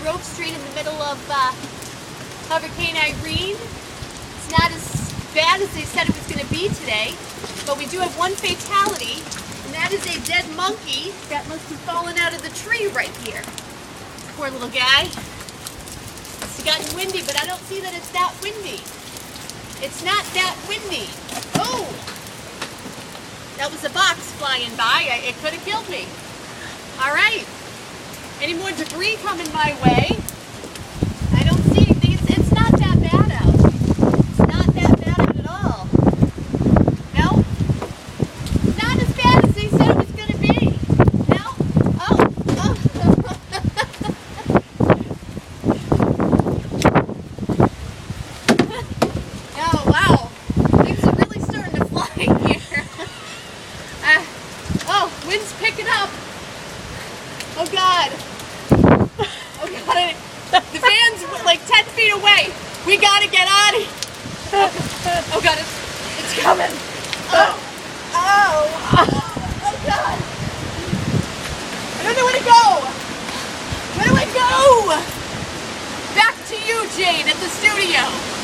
drove straight in the middle of Hurricane Irene. It's not as bad as they said it was going to be today, but we do have one fatality, and that is a dead monkey that must have fallen out of the tree right here. Poor little guy. It's gotten windy, but I don't see that it's that windy. It's not that windy. Oh! That was a box flying by. It could have killed me. All right. Any more debris coming my way? I don't see anything. It's not that bad out. It's not that bad out at all. No? Not as bad as they said it was going to be. No? Oh. Oh, wow. Things are really starting to fly here. Oh, wind's picking up. Oh God. Oh God. The van's like 10 feet away. We gotta get out of here. Oh God, it's coming. Oh. Oh God. I don't know where to go. Where do I go? Back to you, Jane, at the studio.